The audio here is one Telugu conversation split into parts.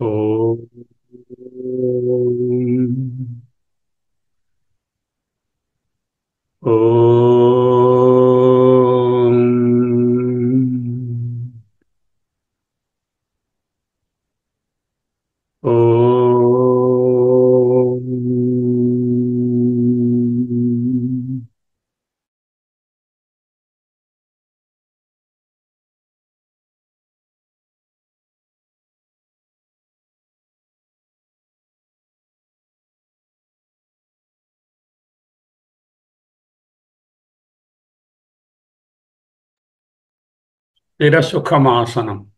ఓం ఓం ఓం స్థిరసుఖమాసనం.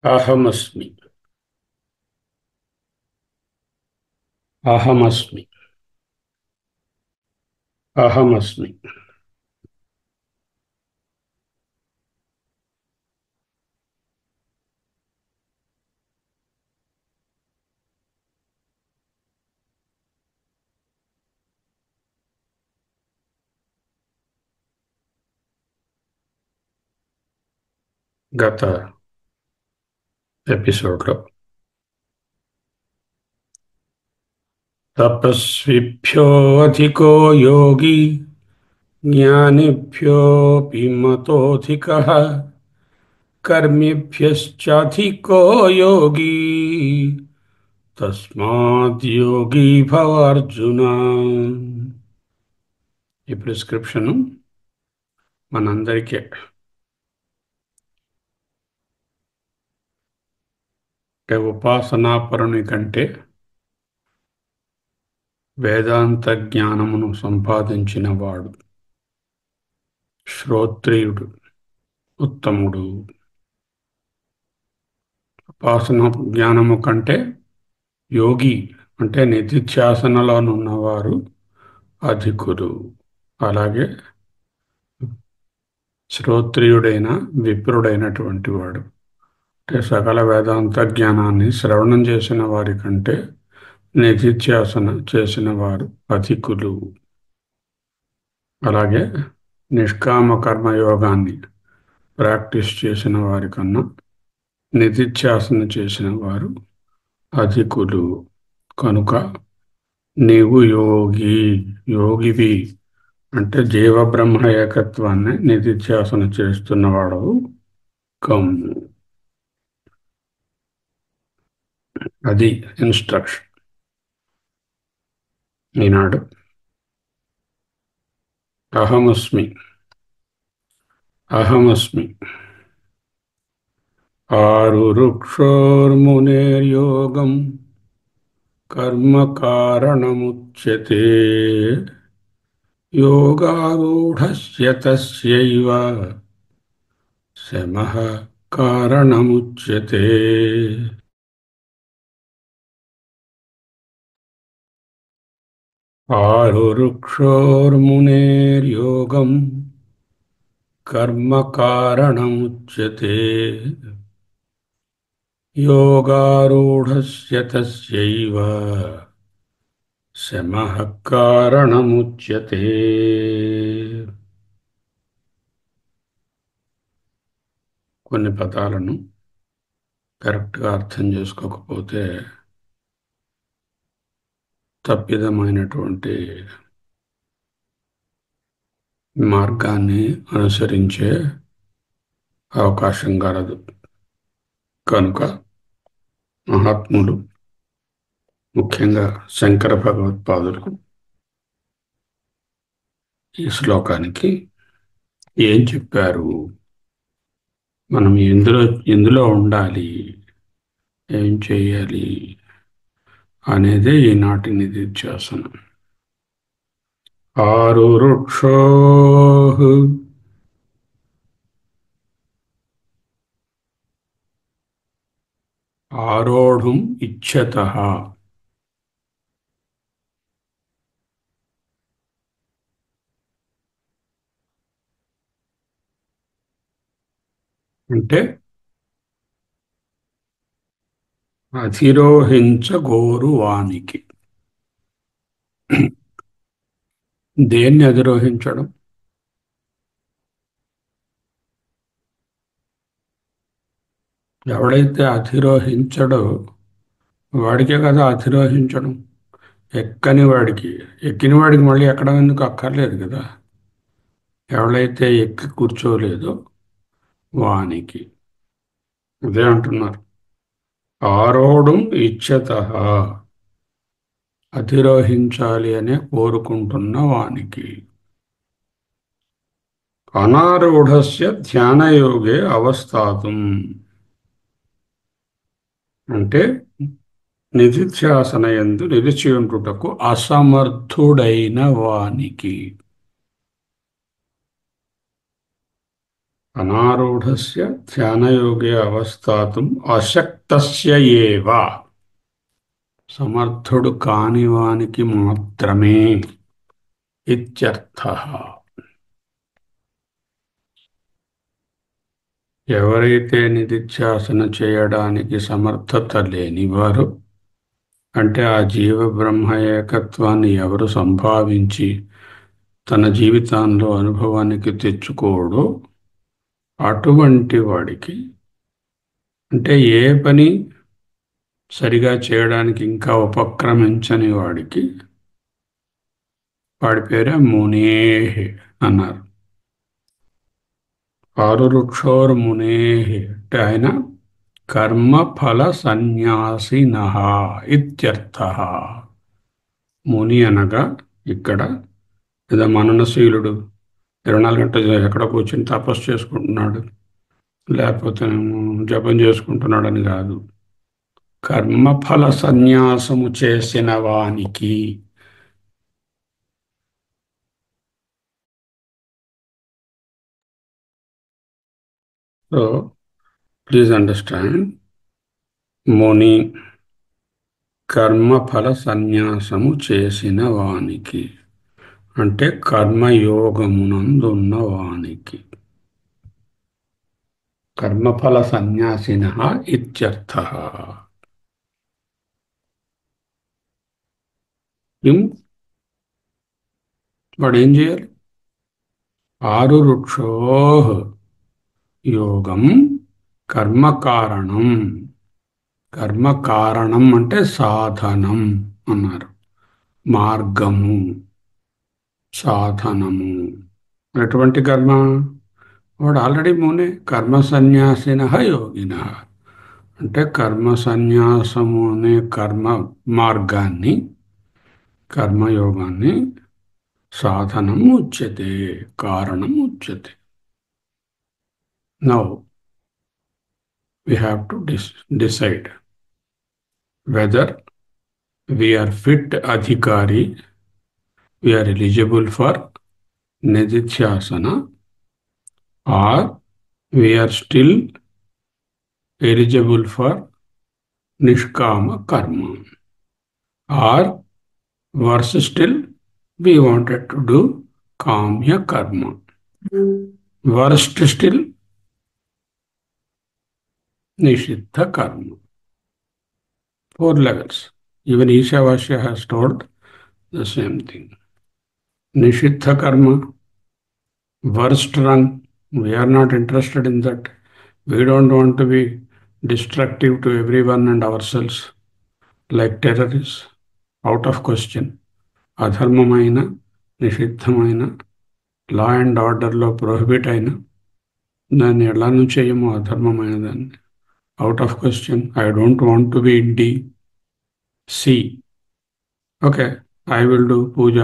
అహమస్మి. అహమస్మి. అహమస్మి. గత ఎపిసోడ్లో తపస్విభ్యో అధికో యోగి జ్ఞానిభ్యోऽపి మతోऽధికः కర్మిభ్యశ్చాధికో యోగి తస్మాద్ యోగి భవ అర్జున. ఈ ప్రిస్క్రిప్షన్ మనందరికీ. అంటే ఉపాసనాపరుని కంటే వేదాంత జ్ఞానమును సంపాదించిన వాడు శ్రోత్రియుడు ఉత్తముడు. ఉపాసన జ్ఞానము కంటే యోగి అంటే నిధిధ్యాసనలోనున్నవారు అధికులు. అలాగే శ్రోత్రియుడైన విప్రుడైనటువంటి వాడు అంటే సకల వేదాంత జ్ఞానాన్ని శ్రవణం చేసిన వారి కంటే నిధిధ్యాసన చేసిన వారు అధికులు. అలాగే నిష్కామ కర్మయోగాన్ని ప్రాక్టీస్ చేసిన వారి కన్నా నిధిధ్యాసన చేసిన వారు అధికులు. కనుక నీవు యోగివి అంటే జీవబ్రహ్మ ఏకత్వాన్ని నిధిధ్యాసన చేస్తున్నవాడవు కమ్ము. అది ఇన్స్ట్రక్షన్. ఈనాడు అహమస్మి. అహమస్మి ఆరురుక్షోర్మునేర్యోగం కర్మ కారణముచ్యతే యోగారూఢస్య తస్యైవ శమః కారణముచ్యతే. ఆరురుక్షోర్మునేర్యోగం కర్మ కారణముచ్యతే యోగారూఢస్య తస్యైవ శమః కారణముచ్యతే. కొన్ని పదాలను కరెక్ట్గా అర్థం చేసుకోకపోతే తప్పిదమైనటువంటి మార్గాన్ని అనుసరించే అవకాశం కలదు. కనుక మహాత్ములు ముఖ్యంగా శంకర భగవత్పాదులు ఈ శ్లోకానికి ఏం చెప్పారు, మనం ఎందులో ఉండాలి, ఏం చేయాలి అనేదే ఈనాటి నిధిధ్యాసన. ఆరురుక్షోః ఆరోఢుం ఇచ్చతః. అంటే అధిరోహించగోరు వానికి. దేన్ని అధిరోహించడం? ఎవడైతే అధిరోహించడో వాడికే కదా అధిరోహించడం. ఎక్కని వాడికి, ఎక్కిన వాడికి మళ్ళీ ఎక్కడం ఎందుకు అక్కర్లేదు కదా. ఎవడైతే ఎక్కి కూర్చోలేదో వానికి. అదే అంటున్నారు. ఆరోఢుం ఇచ్చతః, అధిరోహించాలి అనే కోరుకుంటున్న వానికి. అనారూఢస్య ధ్యానయోగే అవస్థాతుం, అంటే నిధిధ్యాసనయందు నిలిచియుండుటకు అసమర్థుడైన వానికి. అనారూఢస్య ధ్యానయోగే అవస్థాతుం అశక్తస్య ఏవ, సమర్థుడు కాని వానికి మాత్రమే ఇత్యర్థః. ఎవరైతే నిధిధ్యాసన చేయడానికి సమర్థత లేనివారు, అంటే ఆ జీవ బ్రహ్మ ఏకత్వాన్ని ఎవరు సంభావించి తన జీవితంలో అనుభవానికి తెచ్చుకోడో అటువంటి వాడికి, అంటే ఏ పని సరిగా చేయడానికి ఇంకా ఉపక్రమించని వాడికి, వాడి పేరే మునేః అన్నారు. ఆరురుక్షోర్మునేః అంటే ఆయన కర్మఫల సన్యాసినః ఇత్యర్థః. ముని అనగా ఇక్కడ ఏదో మననశీలుడు 24 గంటలు ఎక్కడ కూర్చొని తపస్సు చేసుకుంటున్నాడు, లేకపోతే జపం చేసుకుంటున్నాడని కాదు. కర్మఫల సన్యాసము చేసిన వానికి. సో ప్లీజ్ అండర్స్టాండ్, ముని కర్మఫల సన్యాసము చేసిన వానికి అంటే కర్మయోగమునందున్న వానికి. కర్మఫల సన్యాసినః ఇత్యర్థః. వాడు ఏం చేయాలి? ఆరురుక్షోః యోగం కర్మకారణం. కర్మకారణం అంటే సాధనం అన్నారు. మార్గము, సాధనము. ఎటువంటి కర్మ? వాడు ఆల్రెడీ మునే. కర్మ సన్యాసినః యోగినః అంటే కర్మ సన్యాసము అనే కర్మ మార్గాన్ని, కర్మయోగాన్ని సాధనం ఉచ్యతే, కారణం ఉచ్యతే. Now we have to decide whether we are fit adhikari, we are eligible for nididhyasana, or we are still eligible for nishkama karma, or worse still, we wanted to do kamya karma. Worst still, nishiddha karma. 4 levels. Even Ishavasya has told the same thing. Nishiddha karma, worst run, we are not interested in that. We don't want to be destructive to everyone and ourselves like terrorists. Out of question. అధర్మమైన, నిషిద్ధమైన, లా అండ్ ఆర్డర్లో ప్రొహిబిట్ అయిన దాన్ని ఎలానూ చేయము. అధర్మమైన దాన్ని out of question. I don't want to be in D. C. Okay, I will do puja,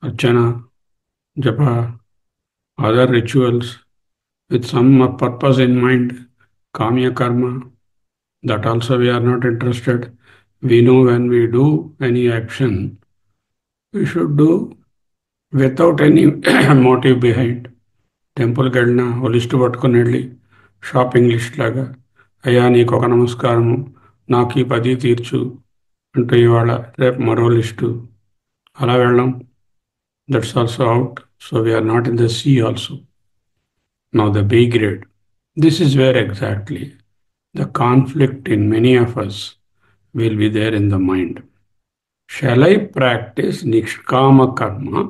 archana, japa, other rituals with some purpose in mind, kamya karma, that also we are not interested. We know when we do any action, we should do without any motive behind. టెంపుల్కి వెళ్ళినా ఓ లిస్టు పట్టుకుని వెళ్ళి షాపింగ్ లిస్ట్ లాగా, అయ్యా నీకు ఒక నమస్కారము, నాకు ఈ 10 తీర్చు అంటూ ఇవాళ రేపు మరో లిస్టు, అలా వెళ్ళాం. That's also out. So we're not in the C also. Now the B grade. This is where exactly the conflict in many of us will be there in the mind. Shall I practice Nishkama Karma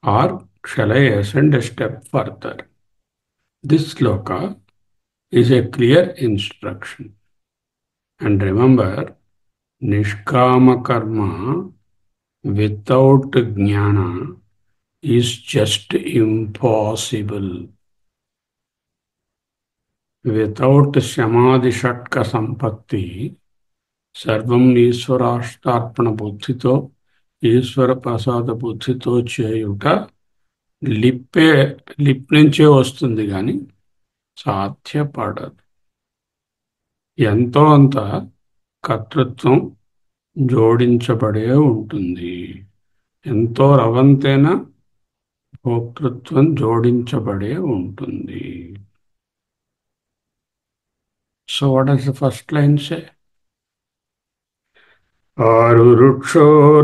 or shall I ascend a step further? This sloka is a clear instruction. And remember, Nishkama Karma without Jnana is just impossible. Without Samadhi Shatka Sampatti, సర్వం ఈశ్వరాష్టార్పణ బుద్ధితో, ఈశ్వర ప్రసాద బుద్ధితో చేయుట లిప్ నుంచే వస్తుంది కానీ సాధ్యపడదు. ఎంతో అంత కర్తృత్వం జోడించబడే ఉంటుంది. ఎంతో రవంతైన భోక్తృత్వం జోడించబడే ఉంటుంది. So what is the first line say? ఆరురుక్షోర్మునేర్యోగం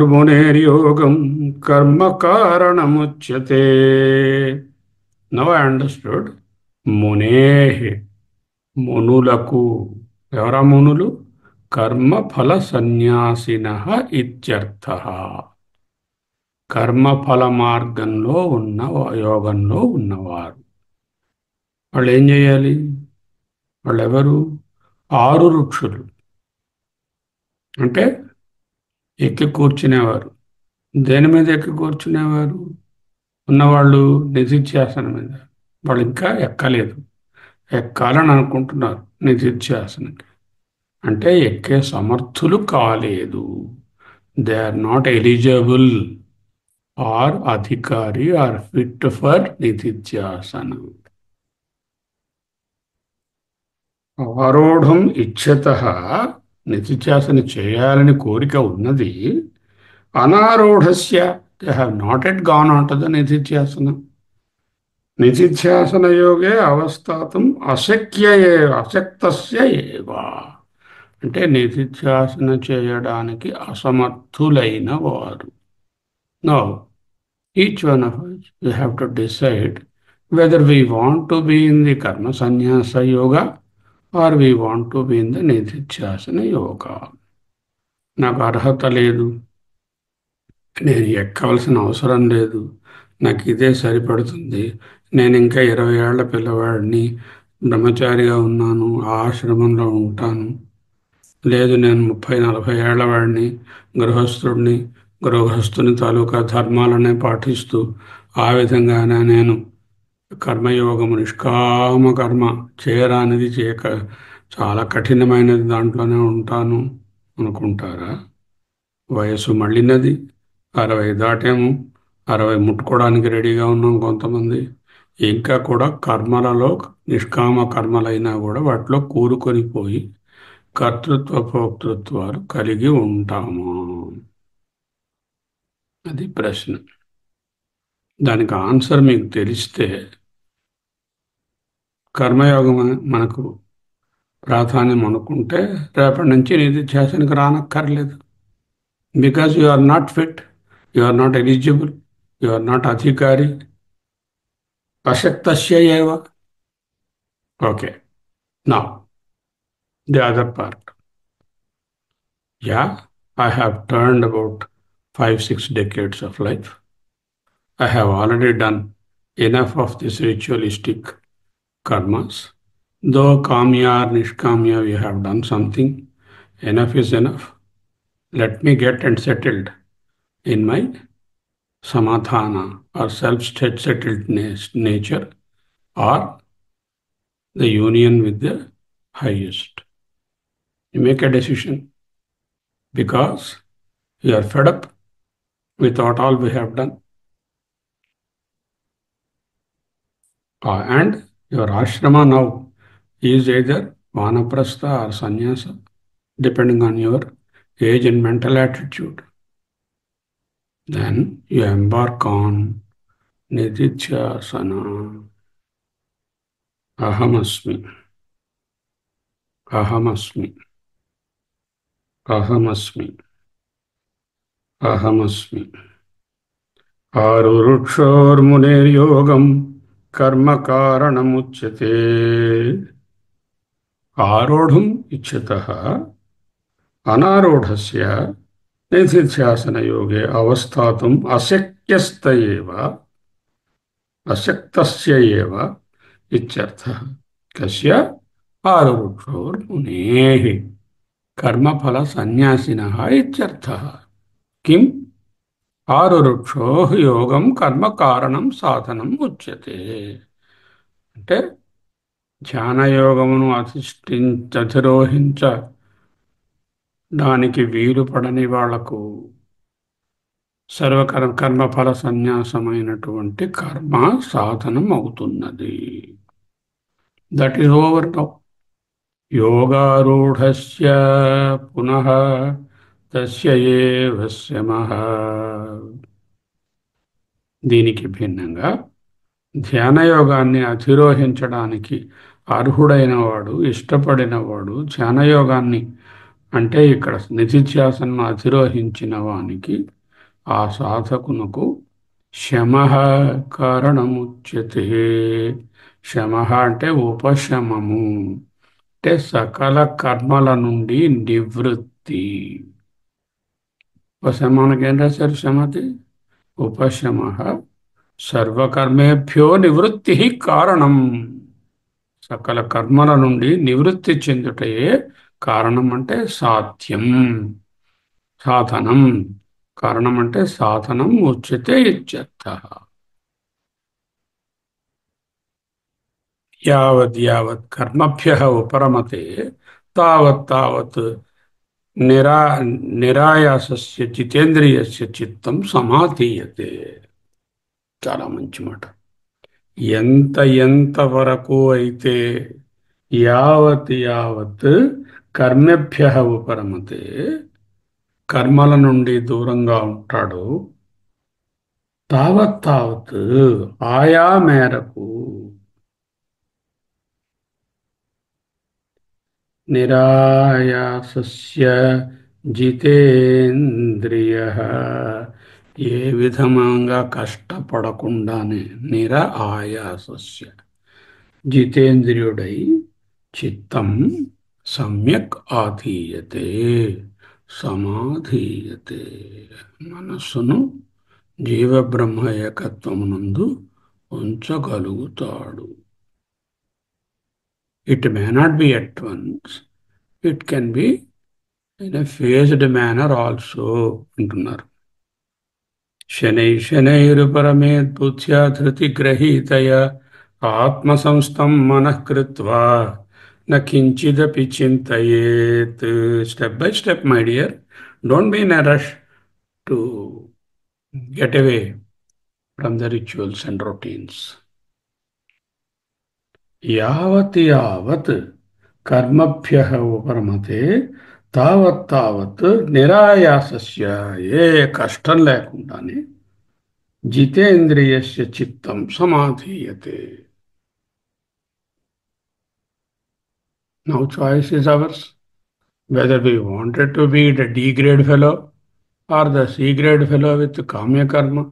కర్మ కారణముచ్యతే. Now I understood. మునేః, మునులకు. ఎవరా మునులు? కర్మఫల సన్యాసినః ఇత్యర్థః. కర్మఫల మార్గంలో ఉన్న, యోగంలో ఉన్నవారు. వాళ్ళు ఏం చేయాలి? వాళ్ళెవరు? 6 ఋక్షులు అంటే ఎక్కి కూర్చునేవారు. దేని మీద ఎక్కి కూర్చునేవారు? ఉన్నవాళ్ళు నిధిధ్యాసనం మీద. వాళ్ళు ఇంకా ఎక్కలేదు, ఎక్కాలని అనుకుంటున్నారు నిధిధ్యాసనకి. అంటే ఎక్కే సమర్థులు కాలేదు. They are not eligible or adhikari or fit for nididhyasanam. ఆరూఢం ఇచ్ఛతః, నిధిధ్యాసన చేయాలని కోరిక ఉన్నది. అనారూఢస్య, they have not yet gone on to the nididhyasana. నిధిధ్యాసన యోగే అవస్థాతం అశక్తస్య ఏవ. అంటే నిధిధ్యాసన చేయడానికి అసమర్థులైన వారు. Now each one of us we have to decide whether we want to be in the karma sannyasa yoga or we want to be in the nididhyasana yoga. నాకు అర్హత లేదు, నేను ఎక్కవలసిన అవసరం లేదు, నాకు ఇదే సరిపడుతుంది, నేను ఇంకా 20 ఏళ్ల పిల్లవాడిని, బ్రహ్మచారిగా ఉన్నాను, ఆ ఆశ్రమంలో ఉంటాను, లేదు నేను 30-40 ఏళ్ల వాడిని, గృహస్థుడిని, గృహస్థుని తాలూకా ధర్మాలనే పాటిస్తూ ఆ విధంగానే నేను కర్మయోగము, నిష్కామ కర్మ చేయరానిది, చాలా కఠినమైనది దాంట్లోనే ఉంటాను అనుకుంటారా? వయసు మళ్ళినది, 60 దాటాము, 60 ముట్టుకోవడానికి రెడీగా ఉన్నాం కొంతమంది. ఇంకా కూడా కర్మలలో, నిష్కామ కర్మలైనా కూడా వాటిలో కూరుకొని పోయి కర్తృత్వ భోక్తృత్వాలు కలిగి ఉంటాము. అది ప్రశ్న. దానికి ఆన్సర్ మీకు తెలిస్తే కర్మయోగం మనకు ప్రాధాన్యం అనుకుంటే రేపటి నుంచి నిధిధ్యాసనకు రానక్కర్లేదు. Because you are not fit, you are not eligible, you are not adhikari, అశక్తస్య ఏవ. Okay, now the other part. Yeah, I have turned about 5-6 decades of life. I have already done enough of this ritualistic karmas. Though kamya or nishkamya we have done something, enough is enough. Let me get and settled in my samadhana or self-settled nature or the union with the highest. You make a decision because you are fed up with what all we have done. And your ashrama now is either vanaprastha or sannyasa, depending on your age and mental attitude. Then you embark on Nididhyasana. Ahamasmi, Ahamasmi, Ahamasmi, Ahamasmi. Arurukshormuniryogam karma karanamuchyate. Arodhum ichyatah अनारूढ़स्य निधिध्यासनयोगे अवस्थातुम् अशक्यस्त एव अशक्तस्य एव इत्यर्थः कस्य आरुरुक्षोर्मुनेः कर्मफलसन्न्यासिनः इत्यर्थः किम् ఆరురుక్షోః యోగం కర్మ కారణం సాధనం ఉచ్యతే అంటే ధ్యానయోగమును అధిరోహించడానికి వీలు పడని వాళ్లకు కర్మఫల సన్యాసమైనటువంటి కర్మ సాధనం అవుతున్నది. That is over now. యోగారూఢస్య పునః తస్య ఏవ శమః. దీనికి భిన్నంగా ధ్యానయోగాన్ని అధిరోహించడానికి అర్హుడైన వాడు, ఇష్టపడినవాడు ధ్యానయోగాన్ని అంటే ఇక్కడ నిధిధ్యాసనను అధిరోహించిన వానికి, ఆ సాధకునకు శమః కారణముచ్యతే. శమః అంటే ఉపశమము, అంటే సకల కర్మల నుండి నివృత్తి. ఉపశమానికి ఏం రాశారు? శమతి ఉపశమః సర్వకర్మేభ్యో నివృత్తి కారణం. సకల కర్మల నుండి నివృత్తి చెందుటయే కారణం అంటే సాధ్యం, సాధనం. కారణం అంటే సాధనం ఉచ్యతే ఇత్యర్థః. యావత్ యావత్ కర్మభ్యః ఉపరమతే తావత్ తావత్ నిరాయాసస్య జితేంద్రియస్య చిత్తం సమాధీయతే. చాలా మంచి మాట. ఎంత ఎంత వరకు అయితే యావత్ యావత్ కర్మభ్యః ఉపరమతే కర్మల నుండి దూరంగా ఉంటాడు, తావత్ తావత్ ఆయా మేరకు నిరాయాసస్య జితేంద్రియః ఏ విధంగా కష్టపడకుండానే నిరాయాసస్య జితేంద్రియుడై చిత్తం సమ్యక్ ఆధీయతే సమాధీయతే. మనస్సును జీవబ్రహ్మ ఏకత్వమునందు ఉంచగలుగుతాడు. It may not be at once, it can be in a phased manner also అంటున్నారు. శనై శనైరుపరమేద్బుద్ధ్యా ధృతిగ్రహీతయా ఆత్మసంస్థం మనః కృత్వా న కించిదపి చింతయేత్. Step by step my dear, don't be in a rush to get away from the rituals and routines. యావత్ యావత్ కర్మభ్యః ఉపరమతే తావత్ తావత్ నిరాయాసస్య ఏ కష్టం లేకుండానే జితేంద్రియస్య చిత్తం సమాధీయతే. Now choice is ours, whether we wanted to be the D grade fellow or the C grade fellow with kamya karma,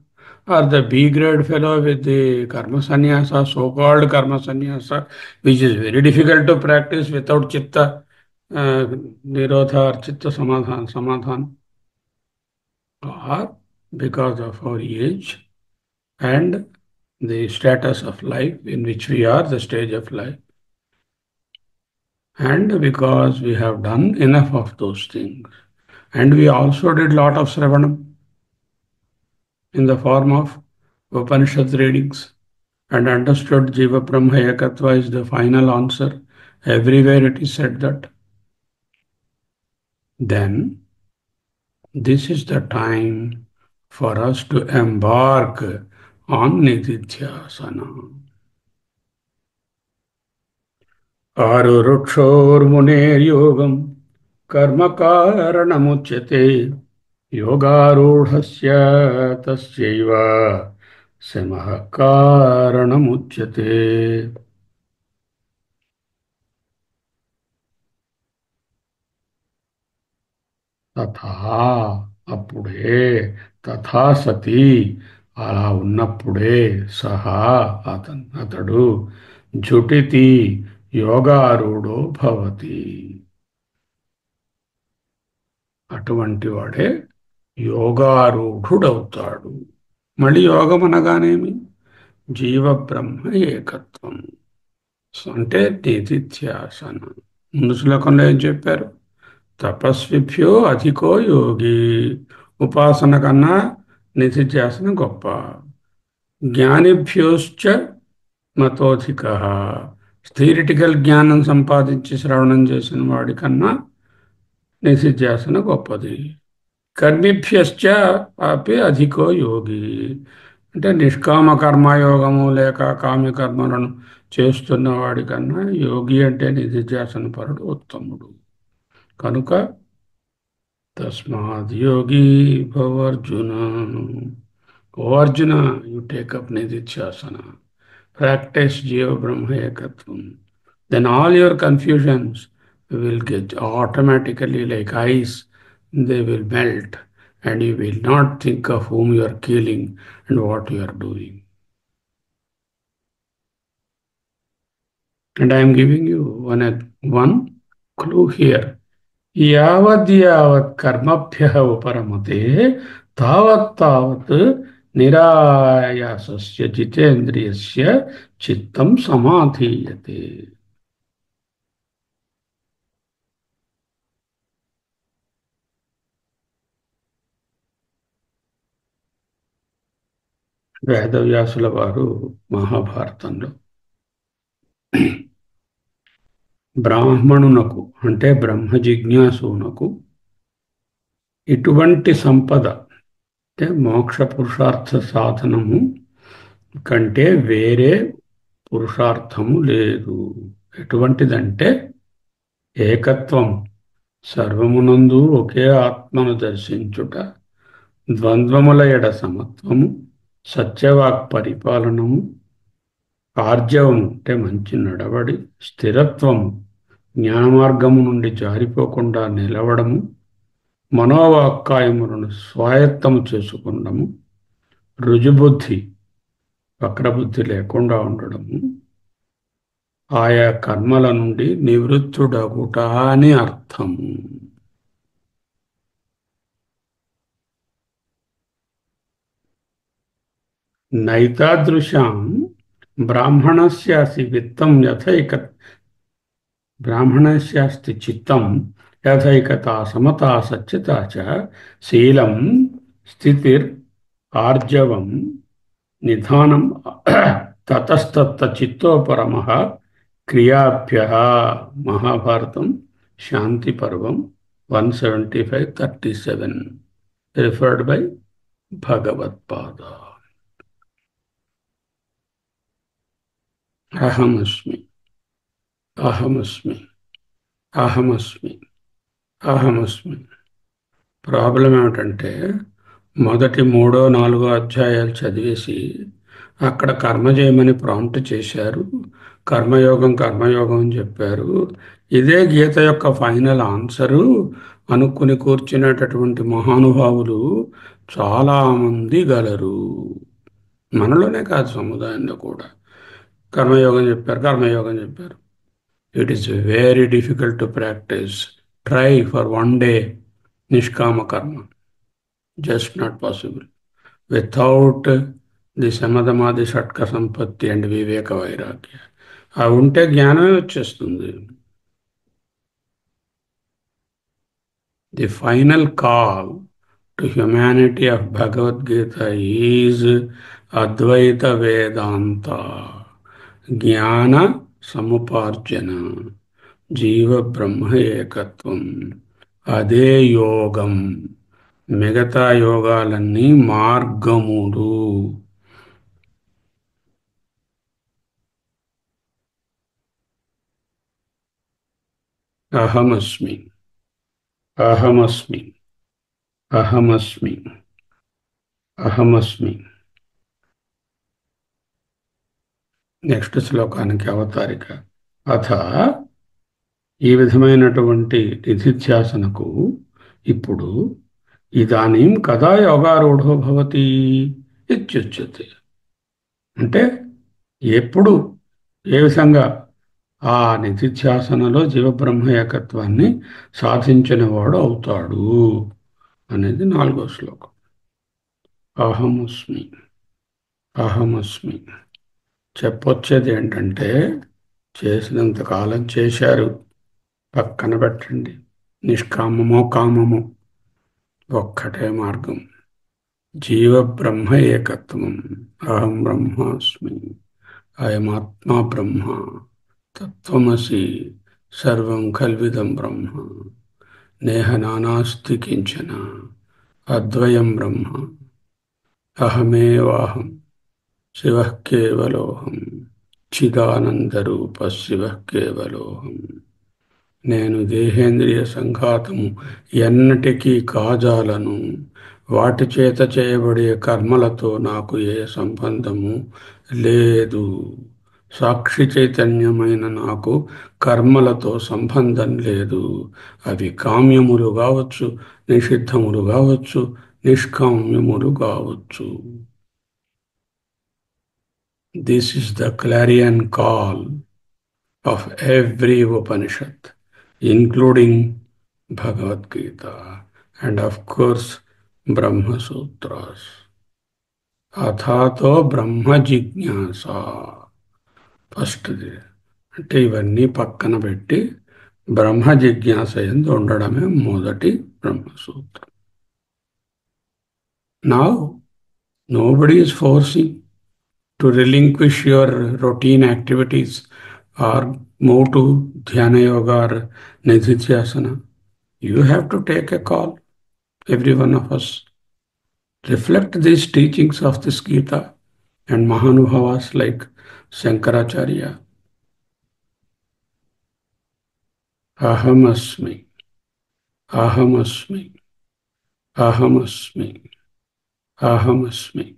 or the B grade fellow with the karma sannyasa, so-called karma sannyasa, which is very difficult to practice without chitta nirodha or chitta samadhan, or because of our age and the status of life in which we are, the stage of life, and because we have done enough of those things, and we also did lot of Sravanam in the form of Upanishad readings and understood Jiva Brahma Ekatva is the final answer. Everywhere it is said that. Then this is the time for us to embark on Nididhyasana. Arurukshormunir yogam karma karanamuchyate యోగారూఢస్య తస్యైవ శమః కారణముచ్యతే. తథా అప్పుడే, తథా సతి అలా ఉన్నప్పుడే, సహా అతడు జుటితి యోగారూఢో భవతి, అటువంటి వాడే యోగారూఢుడవుతాడు. మళ్ళీ యోగం అనగానేమి? జీవ బ్రహ్మ ఏకత్వం అంటే నిధిధ్యాసన. ముందు శ్లోకంలో ఏం చెప్పారు? తపస్విభ్యో అధికో యోగి. ఉపాసన కన్నా నిధిధ్యాసన గొప్ప. జ్ఞానిభ్యోశ్చ మతోధిక. థియరిటికల్ జ్ఞానం సంపాదించి శ్రవణం చేసిన వాడికన్నా నిధిధ్యాసన గొప్పది. కర్మిభ్యశ్చ అపి అధికో యోగి. అంటే నిష్కామ కర్మయోగము లేక కామ్యకర్మలను చేస్తున్న వాడికన్నా యోగి అంటే నిధిధ్యాసన పరుడు ఉత్తముడు. కనుక తస్మాద్ యోగి భవర్జున. ఓ అర్జున, యు టేకప్ నిధిధ్యాసన, ప్రాక్టీస్ జీవ బ్రహ్మ ఏకత్వం. Then all your confusions will get automatically like ice, they will melt, and you will not think of whom you are killing and what you are doing. And I am giving you one clue here. యావత్ కర్మభ్యః ఉపరమతే తావత్ నిరాయాసస్య జితేంద్రియస్య చిత్తం సమాధీయతే. వేదవ్యాసుల వారు మహాభారతంలో బ్రాహ్మణునకు అంటే బ్రహ్మ జిజ్ఞాసునకు ఇటువంటి సంపద అంటే మోక్ష పురుషార్థ సాధనము కంటే వేరే పురుషార్థము లేదు. ఎటువంటిదంటే ఏకత్వం, సర్వమునందు ఒకే ఆత్మను దర్శించుట, ద్వంద్వముల ఎడ సమత్వము, సత్యవాక్ పరిపాలనము, ఆర్జవము అంటే మంచి నడవడి, స్థిరత్వము జ్ఞానమార్గము నుండి జారిపోకుండా నిలవడము, మనోవాక్కాయములను స్వాయత్తము చేసుకునడము, రుజుబుద్ధి వక్రబుద్ధి లేకుండా ఉండడము, ఆయా కర్మల నుండి నివృత్తుడగుట అని అర్థము. నైతాదృశాం బ్రాహ్మణస్యాసి విత్తం యథైక బ్రాహ్మణస్యాస్తి చిత్తం యథైకతా సమతా సత్యతా చ శీలం స్థితిర్ ఆర్జవం నిధానం తతస్తత్త చిత్తోపరమః క్రియాభ్యః. మహాభారతం శాంతి పర్వం 175:37 రిఫర్డ్ బై భగవత్పాద. అహమస్మి అహమస్మి అహమస్మి అహమస్మి. ప్రాబ్లం ఏమిటంటే మొదటి 3-4 అధ్యాయాలు చదివేసి అక్కడ కర్మ చేయమని ప్రాంప్ట్ చేశారు. కర్మయోగం కర్మయోగం అని చెప్పారు. ఇదే గీత యొక్క ఫైనల్ ఆన్సరు అనుకుని కూర్చునేటటువంటి మహానుభావులు చాలామంది గలరు. మనలోనే కాదు, సముదాయంలో కూడా. కర్మయోగం చెప్పారు, కర్మయోగం చెప్పారు. It is very difficult to practice. Try for 1 day nishkama karma. Just not possible without the shamadhamadi shatka sampatti and viveka vairagya. అవి ఉంటే జ్ఞానమే వచ్చేస్తుంది. The final call to humanity of Bhagavadgita is Advaita Vedanta జ్ఞాన సముపార్జన, జీవ బ్రహ్మ ఏకత్వం. అదే యోగం. మిగతా యోగాలన్నీ మార్గములు. అహమస్మి అహమస్మి అహమస్మి. అహమస్మి. నెక్స్ట్ శ్లోకానికి అవతారిక. అథ ఈ విధమైనటువంటి నిధిధ్యాసనకు ఇప్పుడు ఇదానీం కదా యోగారూఢో భవతి ఇత్యుచ్యతే. అంటే ఎప్పుడు ఏ విధంగా ఆ నిధిధ్యాసనలో జీవబ్రహ్మ ఏకత్వాన్ని సాధించిన వాడు అవుతాడు అనేది 4వ శ్లోకం. అహమస్మి. అహమస్మి. చెప్పొచ్చేది ఏంటంటే చేసినంత కాలం చేశారు, పక్కన పెట్టండి. నిష్కామమో కామమో ఒక్కటే మార్గం. జీవబ్రహ్మ ఏకత్వం. అహం బ్రహ్మాస్మి. అయమాత్మా బ్రహ్మ. తత్వమసి. సర్వం కల్విదం బ్రహ్మ. నేహ నానాస్తి కించన. అద్వయం బ్రహ్మ. అహమేవాహం. శివః కేవలోహం. చిదానందరూప శివః కేవలోహం. నేను దేహేంద్రియ సంఘాతము ఎన్నటికీ కాజాలను. వాటి చేత చేయబడే కర్మలతో నాకు ఏ సంబంధము లేదు. సాక్షి చైతన్యమైన నాకు కర్మలతో సంబంధం లేదు. అవి కామ్యములు కావచ్చు, నిషిద్ధములు కావచ్చు, నిష్కామ్యములు కావచ్చు. This is the clarion call of every Upanishad, including Bhagavad Gita and of course Brahma Sutras. అథాతో బ్రహ్మ జిజ్ఞాస. ఫస్ట్ది అంటే ఇవన్నీ పక్కన పెట్టి బ్రహ్మ జిజ్ఞాస ఎందు ఉండడమే మొదటి బ్రహ్మసూత్రం. Now nobody is forcing to relinquish your routine activities or move to dhyana yoga or nididhyasana. You have to take a call, every one of us. Reflect these teachings of this Gita and Mahanubhavas like Shankaracharya. Ahamasmi. Ahamasmi. Ahamasmi. Ahamasmi.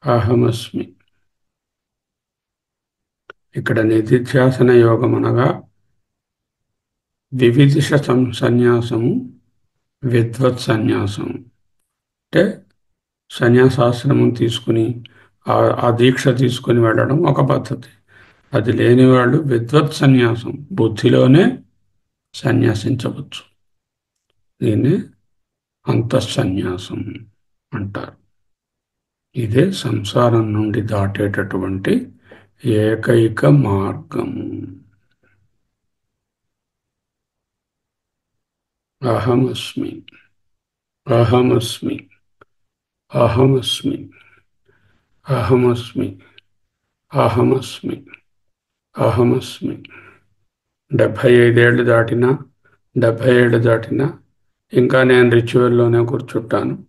Ahamasmi. ఇక్కడ నిధిధ్యాసన యోగం అనగా వివిధిష సన్యాసము, విద్వత్ సన్యాసం. అంటే సన్యాసాశ్రమం తీసుకుని ఆ దీక్ష తీసుకుని వెళ్ళడం ఒక పద్ధతి. అది లేని వాళ్ళు విద్వత్ సన్యాసం, బుద్ధిలోనే సన్యాసించవచ్చు. దీన్ని అంతఃసన్యాసం అంటారు. ఇదే సంసారం నుండి దాటేటటువంటి ఏకైక మార్గము. అహమస్మి. అహమస్మి. అహమస్మి. అహమస్మి. అహమస్మి. అహమస్మి. 75 ఏళ్ళు దాటినా, 70 ఏళ్ళు దాటినా ఇంకా నేను రిచువల్లోనే కూర్చుంటాను.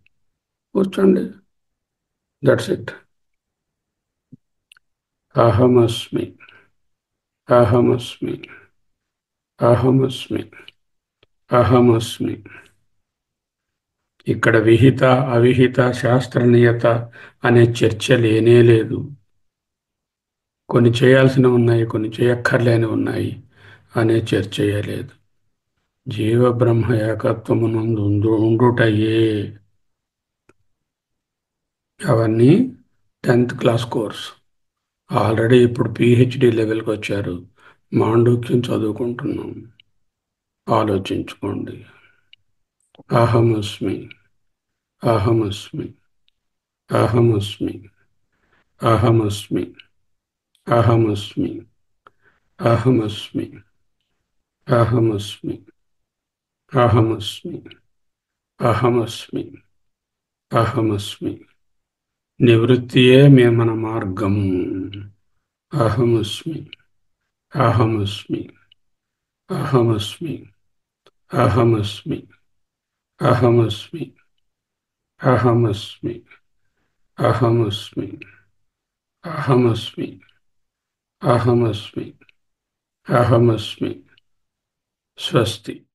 కూర్చోండి. That's it. అహమస్మి. అహమస్మి. అహమస్మి. అహమస్మి. ఇక్కడ విహిత అవిహిత శాస్త్రనీయత అనే చర్చ లేనే లేదు. కొన్ని చేయాల్సినవి ఉన్నాయి, కొన్ని చేయక్కర్లేని ఉన్నాయి అనే చర్చయే లేదు. జీవబ్రహ్మ ఏకత్వమునందు ఉండుటయే. అవన్నీ 10th క్లాస్ కోర్స్. ఆల్రెడీ ఇప్పుడు పిహెచ్డి లెవెల్కి వచ్చారు. మాండూక్యం చదువుకుంటున్నాం. ఆలోచించుకోండి. అహమస్మి. అహమస్మి. అహమస్మి. అహమస్మి. అహమస్మి. అహమస్మి. అహమస్మి. అహమస్మి. అహమస్మి. అహమస్మి. నివృత్తియే మన మార్గము. అహమస్మి. అహమస్మి. అహమస్మి. అహమస్మి. అహమస్మి. అహమస్మి. అహమస్మి. అహమస్మి. అహమస్మి. అహమస్మి. స్వస్తి.